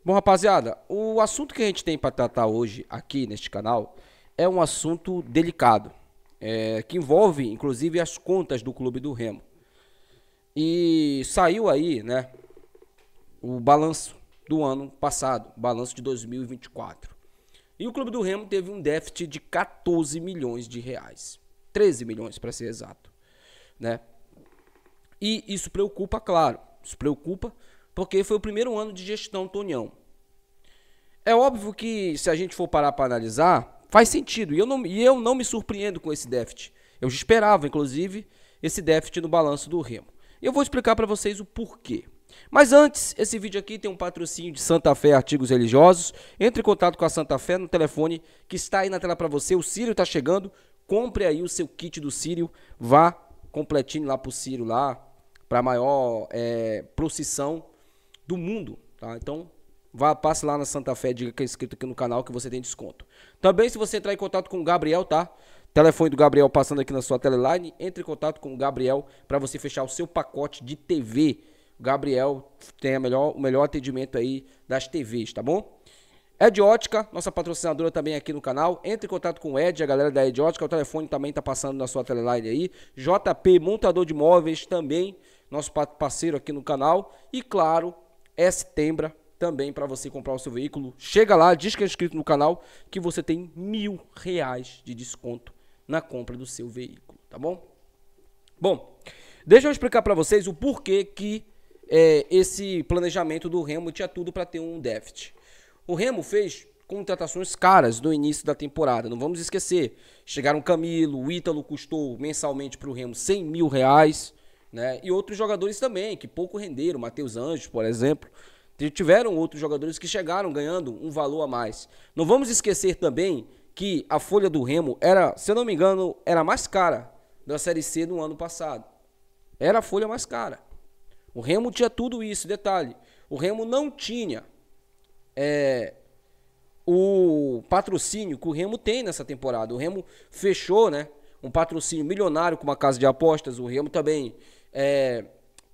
Bom, rapaziada, o assunto que a gente tem para tratar hoje aqui neste canal é um assunto delicado, que envolve inclusive as contas do Clube do Remo. E saiu aí, né, o balanço do ano passado, balanço de 2024. E o Clube do Remo teve um déficit de 14 milhões de reais. 13 milhões para ser exato, né? E isso preocupa, claro. Isso preocupa porque foi o primeiro ano de gestão Tonhão. É óbvio que se a gente for parar para analisar, faz sentido. E eu não me surpreendo com esse déficit. Eu esperava, inclusive, esse déficit no balanço do Remo. E eu vou explicar para vocês o porquê. Mas antes, esse vídeo aqui tem um patrocínio de Santa Fé Artigos Religiosos. Entre em contato com a Santa Fé no telefone que está aí na tela para você. O Círio está chegando. Compre aí o seu kit do Círio. Vá completinho lá pro Círio lá, para a maior procissão do mundo, tá? Então, passe lá na Santa Fé, diga que é inscrito aqui no canal que você tem desconto. Também, se você entrar em contato com o Gabriel, tá? Telefone do Gabriel passando aqui na sua teleline. Entre em contato com o Gabriel para você fechar o seu pacote de TV. O Gabriel tem o melhor atendimento aí das TVs, tá bom? Ed Ótica, nossa patrocinadora também aqui no canal. Entre em contato com o Ed, a galera da Ed Ótica. O telefone também tá passando na sua teleline aí. JP, montador de móveis, também nosso parceiro aqui no canal. E claro, S-Tembra, também para você comprar o seu veículo. Chega lá, diz que é inscrito no canal, que você tem R$ 1.000 de desconto na compra do seu veículo, tá bom? Bom, deixa eu explicar para vocês o porquê que esse planejamento do Remo tinha tudo para ter um déficit. O Remo fez contratações caras no início da temporada, não vamos esquecer. Chegaram Camilo, o Ítalo custou mensalmente para o Remo R$ 100 mil, né? E outros jogadores também, que pouco renderam, Matheus Anjos, por exemplo. Tiveram outros jogadores que chegaram ganhando um valor a mais. Não vamos esquecer também que a folha do Remo era, se eu não me engano, era mais cara da Série C no ano passado. Era a folha mais cara. O Remo tinha tudo isso, detalhe. O Remo não tinha o patrocínio que o Remo tem nessa temporada. O Remo fechou, né, um patrocínio milionário com uma casa de apostas. O Remo também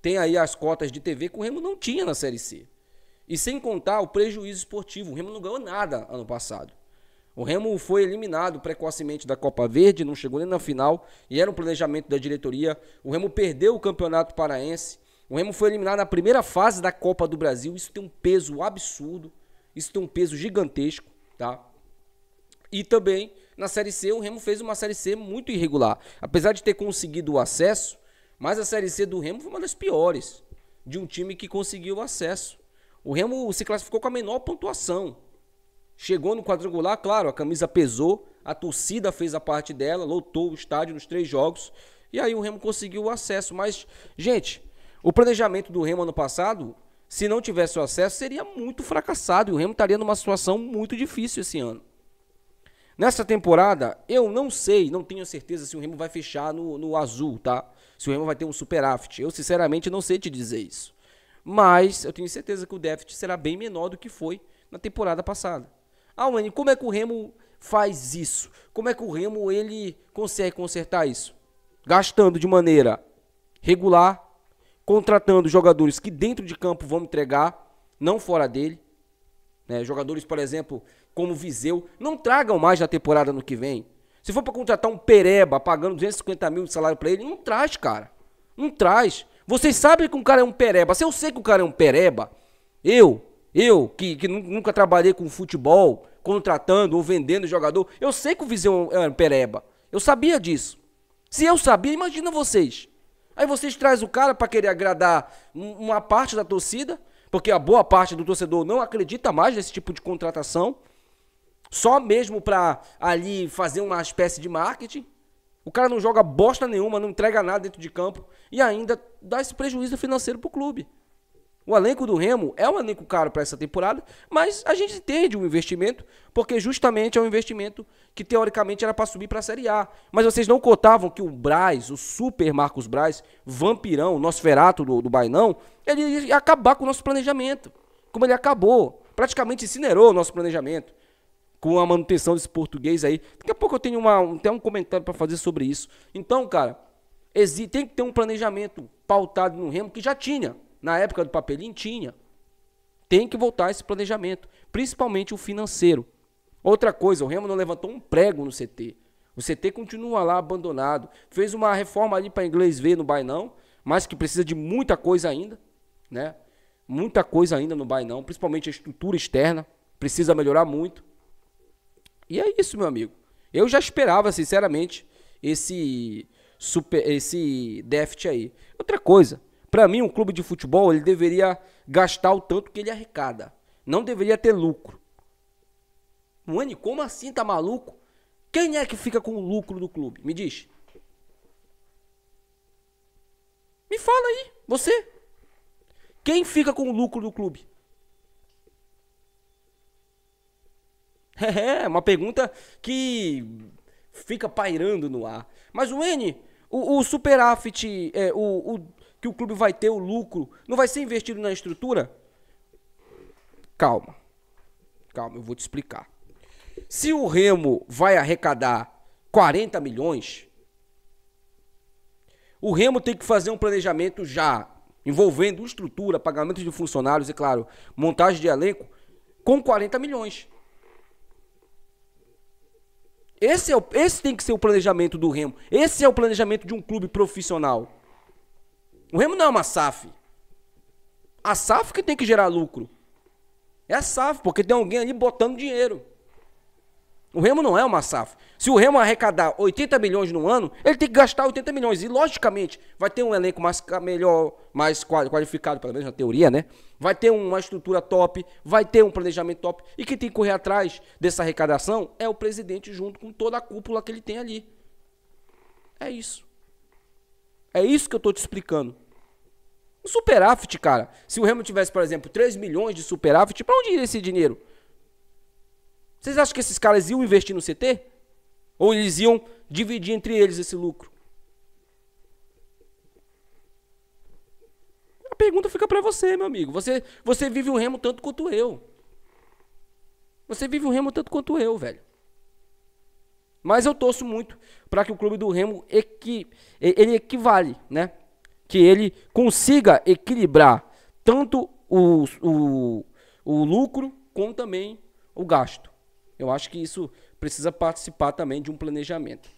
tem aí as cotas de TV que o Remo não tinha na Série C. E sem contar o prejuízo esportivo. O Remo não ganhou nada ano passado. O Remo foi eliminado precocemente da Copa Verde, não chegou nem na final, e era um planejamento da diretoria. O Remo perdeu o Campeonato Paraense. O Remo foi eliminado na primeira fase da Copa do Brasil. Isso tem um peso absurdo. Isso tem um peso gigantesco, tá? E também, na Série C, o Remo fez uma Série C muito irregular. Apesar de ter conseguido o acesso, mas a Série C do Remo foi uma das piores de um time que conseguiu o acesso. O Remo se classificou com a menor pontuação. Chegou no quadrangular, claro, a camisa pesou, a torcida fez a parte dela, lotou o estádio nos 3 jogos, e aí o Remo conseguiu o acesso. Mas, gente, o planejamento do Remo ano passado, se não tivesse o acesso, seria muito fracassado, e o Remo estaria numa situação muito difícil esse ano. Nessa temporada, eu não sei, não tenho certeza se o Remo vai fechar no azul, tá? Se o Remo vai ter um superávit. Eu, sinceramente, não sei te dizer isso. Mas eu tenho certeza que o déficit será bem menor do que foi na temporada passada. Ah, Wayne, como é que o Remo faz isso? Como é que o Remo ele consegue consertar isso? Gastando de maneira regular, contratando jogadores que dentro de campo vão entregar, não fora dele. Né? Jogadores, por exemplo, como Viseu, não tragam mais na temporada no que vem. Se for para contratar um Pereba, pagando 250 mil de salário para ele, não traz, cara. Não traz. Vocês sabem que um cara é um pereba. Se eu sei que o cara é um pereba, eu que nunca trabalhei com futebol, contratando ou vendendo jogador, eu sei que o Viseu é um pereba. Eu sabia disso. Se eu sabia, imagina vocês. Aí vocês trazem o cara para querer agradar uma parte da torcida, porque a boa parte do torcedor não acredita mais nesse tipo de contratação, só mesmo para ali fazer uma espécie de marketing. O cara não joga bosta nenhuma, não entrega nada dentro de campo e ainda dá esse prejuízo financeiro pro clube. O elenco do Remo é um elenco caro para essa temporada, mas a gente entende o investimento, porque justamente é um investimento que teoricamente era para subir para a Série A. Mas vocês não contavam que o Braz, o super Marcos Braz, vampirão, o Nosferatu do Bainão, ele ia acabar com o nosso planejamento. Como ele acabou, praticamente incinerou o nosso planejamento. Com a manutenção desse português aí. Daqui a pouco eu tenho até um comentário para fazer sobre isso. Então, cara, tem que ter um planejamento pautado no Remo, que já tinha. Na época do Papelinho, tinha. Tem que voltar esse planejamento, principalmente o financeiro. Outra coisa, o Remo não levantou um prego no CT. O CT continua lá abandonado. Fez uma reforma ali para inglês ver no Bainão, mas que precisa de muita coisa ainda, né? Muita coisa ainda no Bainão, principalmente a estrutura externa. Precisa melhorar muito. E é isso, meu amigo. Eu já esperava, sinceramente, esse déficit aí. Outra coisa, para mim, um clube de futebol, ele deveria gastar o tanto que ele arrecada. Não deveria ter lucro. Mano, como assim, tá maluco? Quem é que fica com o lucro do clube? Me diz. Me fala aí, você. Quem fica com o lucro do clube? É uma pergunta que fica pairando no ar. Mas o superávit, que o clube vai ter, o lucro, não vai ser investido na estrutura? Calma, eu vou te explicar. Se o Remo vai arrecadar 40 milhões, o Remo tem que fazer um planejamento já, envolvendo estrutura, pagamento de funcionários e, claro, montagem de elenco, com 40 milhões. Esse tem que ser o planejamento do Remo. Esse é o planejamento de um clube profissional. O Remo não é uma SAF. A SAF que tem que gerar lucro. É a SAF, porque tem alguém ali botando dinheiro. O Remo não é uma SAF. Se o Remo arrecadar 80 milhões no ano, ele tem que gastar 80 milhões. E, logicamente, vai ter um elenco melhor, mais qualificado, pelo menos na teoria, né? Vai ter uma estrutura top, vai ter um planejamento top. E quem tem que correr atrás dessa arrecadação é o presidente junto com toda a cúpula que ele tem ali. É isso. É isso que eu tô te explicando. O superávit, cara, se o Remo tivesse, por exemplo, 3 milhões de superávit, pra onde iria esse dinheiro? Vocês acham que esses caras iam investir no CT? Ou eles iam dividir entre eles esse lucro? A pergunta fica pra você, meu amigo. Você vive o Remo tanto quanto eu. Você vive o Remo tanto quanto eu, velho. Mas eu torço muito para que o clube do Remo ele equivale, né? Que ele consiga equilibrar tanto o lucro como também o gasto. Eu acho que isso precisa participar também de um planejamento.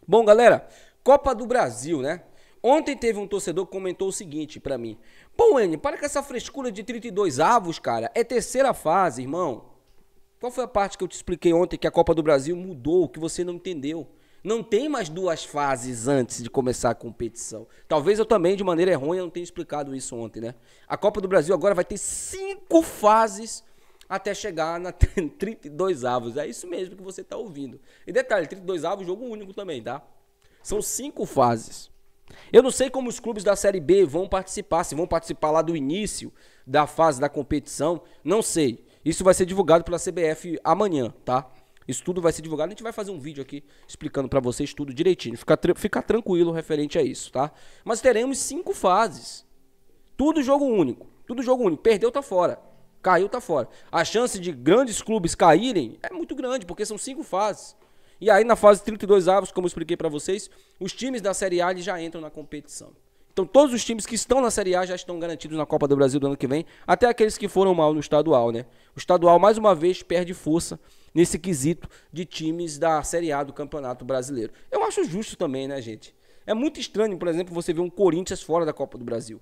Bom, galera, Copa do Brasil, né? Ontem teve um torcedor que comentou o seguinte pra mim. Pô, Enio, para com essa frescura de 32 avos, cara. É terceira fase, irmão. Qual foi a parte que eu te expliquei ontem que a Copa do Brasil mudou, que você não entendeu? Não tem mais 2 fases antes de começar a competição. Talvez eu também, de maneira errônea, não tenha explicado isso ontem, né? A Copa do Brasil agora vai ter 5 fases até chegar na 32 avos. É isso mesmo que você tá ouvindo. E detalhe, 32 avos, jogo único também, tá? São 5 fases. Eu não sei como os clubes da Série B vão participar, se vão participar lá do início da fase da competição, não sei. Isso vai ser divulgado pela CBF amanhã, tá? Isso tudo vai ser divulgado, a gente vai fazer um vídeo aqui explicando pra vocês tudo direitinho. Fica tranquilo referente a isso, tá? Mas teremos 5 fases. Tudo jogo único. Perdeu, tá fora. Caiu, tá fora. A chance de grandes clubes caírem é muito grande, porque são 5 fases. E aí na fase 32 avos, como eu expliquei pra vocês, os times da Série A eles já entram na competição. Então todos os times que estão na Série A já estão garantidos na Copa do Brasil do ano que vem, até aqueles que foram mal no estadual, né? O estadual mais uma vez perde força nesse quesito de times da Série A do Campeonato Brasileiro. Eu acho justo também, né, gente? É muito estranho, por exemplo, você ver um Corinthians fora da Copa do Brasil.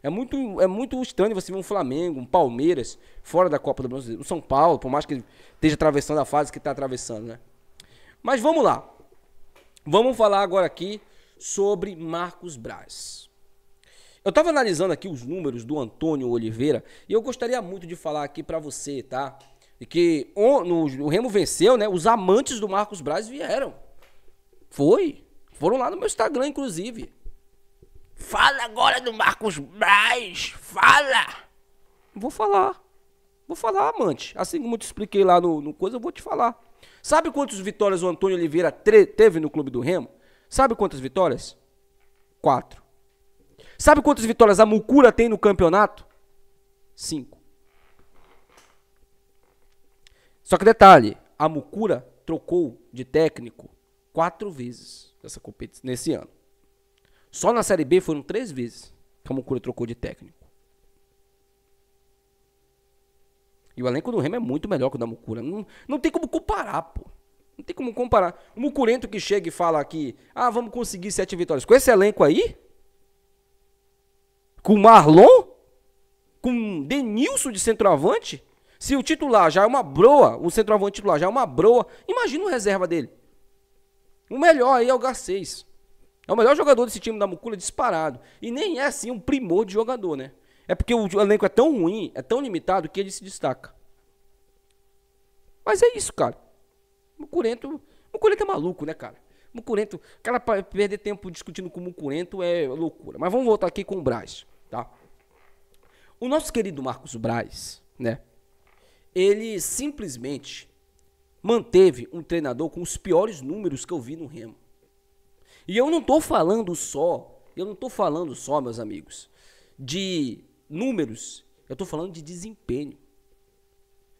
É muito estranho você ver um Flamengo, um Palmeiras fora da Copa do Brasil. O São Paulo, por mais que esteja atravessando a fase que está atravessando, né? Mas vamos lá. Vamos falar agora aqui sobre Marcos Braz. Eu estava analisando aqui os números do Antônio Oliveira e eu gostaria muito de falar aqui para você, tá? E que o Remo venceu, né? Os amantes do Marcos Braz vieram. Foram lá no meu Instagram, inclusive. Fala agora do Marcos Braz. Fala. Vou falar, amante. Assim como eu te expliquei lá no coisa, eu vou te falar. Sabe quantas vitórias o Antônio Oliveira teve no clube do Remo? Sabe quantas vitórias? 4. Sabe quantas vitórias a Mucura tem no campeonato? 5. Só que detalhe, a Mucura trocou de técnico 4 vezes nesse ano. Só na Série B foram 3 vezes que a Mucura trocou de técnico. E o elenco do Remo é muito melhor que o da Mucura. Não tem como comparar, pô. Não tem como comparar. O Mucurento que chega e fala aqui, vamos conseguir 7 vitórias. Com esse elenco aí? Com o Marlon? Com Denilson de centroavante? Se o titular já é uma broa, o centroavante titular já é uma broa, imagina o reserva dele. O melhor aí é o Garcês. É o melhor jogador desse time da Mucura disparado. E nem é assim um primor de jogador, né? É porque o elenco é tão ruim, é tão limitado que ele se destaca. Mas é isso, cara. Mucurento é maluco, né, cara? Mucurento, cara, pra perder tempo discutindo com o Mucurento é loucura. Mas vamos voltar aqui com o Braz, tá? O nosso querido Marcos Braz, né? Ele simplesmente manteve um treinador com os piores números que eu vi no Remo. E eu não tô falando só, meus amigos, de números, eu tô falando de desempenho.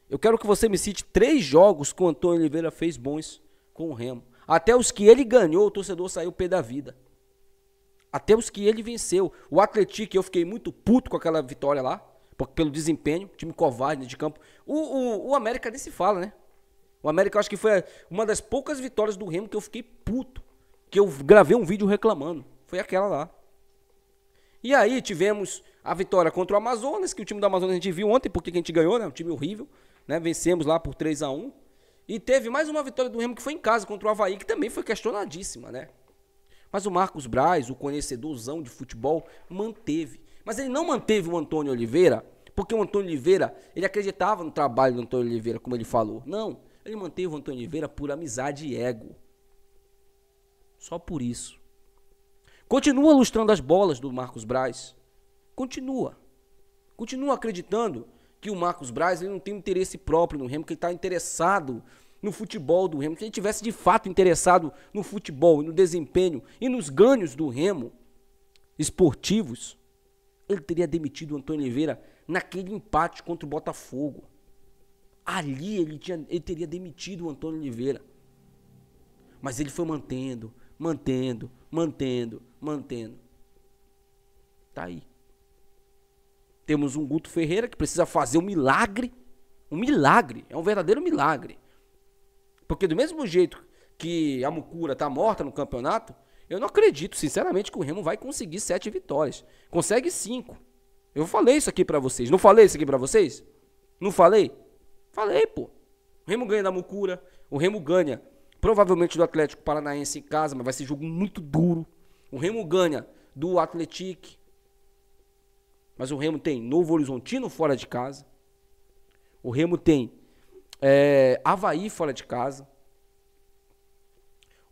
Eu quero que você me cite 3 jogos que o Antônio Oliveira fez bons com o Remo. Até os que ele ganhou, o torcedor saiu pé da vida. Até os que ele venceu. O Atlético, eu fiquei muito puto com aquela vitória lá, pelo desempenho, time covarde de campo. O América nem se fala, né? O América eu acho que foi uma das poucas vitórias do Remo que eu fiquei puto. Que eu gravei um vídeo reclamando. Foi aquela lá. E aí tivemos a vitória contra o Amazonas, que o time do Amazonas a gente viu ontem, porque a gente ganhou, né? Um time horrível, né? Vencemos lá por 3-1. E teve mais uma vitória do Remo que foi em casa contra o Avaí, que também foi questionadíssima, né? Mas o Marcos Braz, o conhecedorzão de futebol, manteve. Mas ele não manteve o Antônio Oliveira, porque o Antônio Oliveira, ele acreditava no trabalho do Antônio Oliveira, como ele falou. Não, ele manteve o Antônio Oliveira por amizade e ego. Só por isso. Continua lustrando as bolas do Marcos Braz. Continua. Continua acreditando que o Marcos Braz ele não tem interesse próprio no Remo, que ele está interessado no futebol do Remo. Se ele tivesse de fato interessado no futebol, no desempenho e nos ganhos do Remo esportivos, ele teria demitido o Antônio Oliveira naquele empate contra o Botafogo. Ali ele teria demitido o Antônio Oliveira. Mas ele foi mantendo. Tá aí. Temos um Guto Ferreira que precisa fazer um milagre. Um milagre. É um verdadeiro milagre. Porque do mesmo jeito que a Mucura tá morta no campeonato, eu não acredito, sinceramente, que o Remo vai conseguir 7 vitórias. Consegue 5. Eu falei isso aqui pra vocês. Não falei isso aqui pra vocês? Não falei? Falei, pô. O Remo ganha da Mucura. O Remo ganha provavelmente do Atlético Paranaense em casa, mas vai ser jogo muito duro. O Remo ganha do Atlético. Mas o Remo tem Novo Horizontino fora de casa. O Remo tem Avaí fora de casa.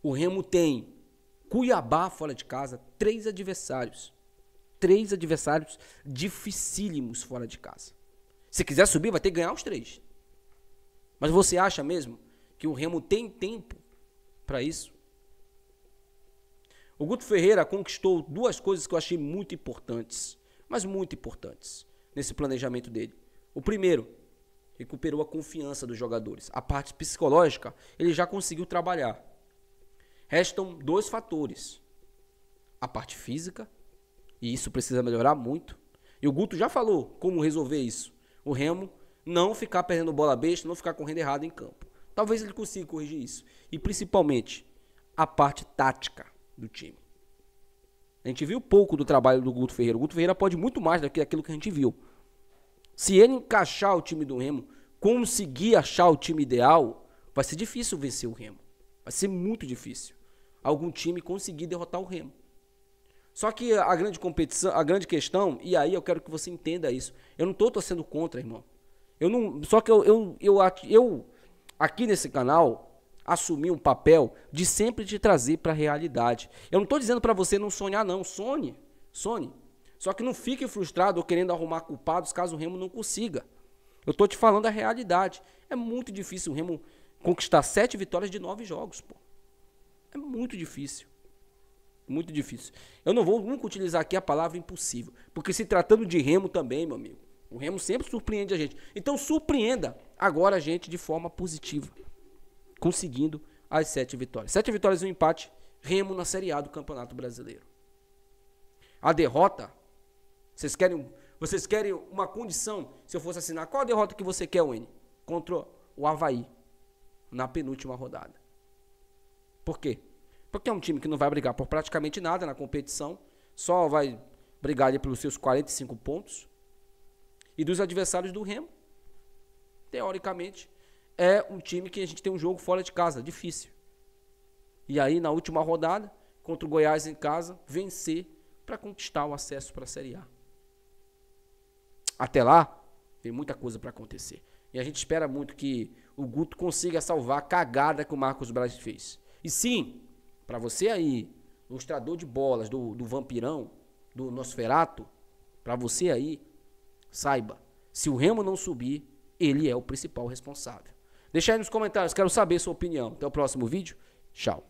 O Remo tem Cuiabá fora de casa. 3 adversários. 3 adversários dificílimos fora de casa. Se quiser subir, vai ter que ganhar os 3. Mas você acha mesmo que o Remo tem tempo para isso? O Guto Ferreira conquistou 2 coisas que eu achei muito importantes, mas muito importantes, nesse planejamento dele. O primeiro, recuperou a confiança dos jogadores. A parte psicológica, ele já conseguiu trabalhar. Restam 2 fatores. A parte física, e isso precisa melhorar muito. E o Guto já falou como resolver isso. O Remo não ficar perdendo bola besta, não ficar correndo errado em campo. Talvez ele consiga corrigir isso. E principalmente, a parte tática do time. A gente viu pouco do trabalho do Guto Ferreira. O Guto Ferreira pode muito mais do que aquilo que a gente viu. Se ele encaixar o time do Remo, conseguir achar o time ideal, vai ser difícil vencer o Remo. Vai ser muito difícil. Algum time conseguir derrotar o Remo. Só que a grande competição, a grande questão, e aí eu quero que você entenda isso. Eu não estou torcendo contra, irmão. Só que eu aqui nesse canal assumi um papel de sempre te trazer para a realidade. Eu não estou dizendo para você não sonhar, não. Sonhe. Só que não fique frustrado ou querendo arrumar culpados caso o Remo não consiga. Eu estou te falando a realidade. É muito difícil o Remo conquistar 7 vitórias de 9 jogos, pô. É muito difícil. Muito difícil. Eu não vou nunca utilizar aqui a palavra impossível, porque se tratando de Remo também, meu amigo, o Remo sempre surpreende a gente. Então surpreenda agora a gente de forma positiva, conseguindo as 7 vitórias. 7 vitórias e um empate, Remo na Série A do Campeonato Brasileiro. A derrota, vocês Vocês querem uma condição, se eu fosse assinar, qual a derrota que você quer, Wayne? Contra o Avaí, na penúltima rodada. Por quê? Porque é um time que não vai brigar por praticamente nada na competição, só vai brigar ali pelos seus 45 pontos. E dos adversários do Remo, teoricamente, é um time que a gente tem um jogo fora de casa, difícil. E aí, na última rodada, contra o Goiás em casa, vencer para conquistar o acesso para a Série A. Até lá, tem muita coisa para acontecer. E a gente espera muito que o Guto consiga salvar a cagada que o Marcos Braz fez. E sim, para você aí, ilustrador de bolas do Vampirão, do Nosferato, para você aí, saiba, se o Remo não subir, ele é o principal responsável. Deixa aí nos comentários, quero saber sua opinião. Até o próximo vídeo. Tchau.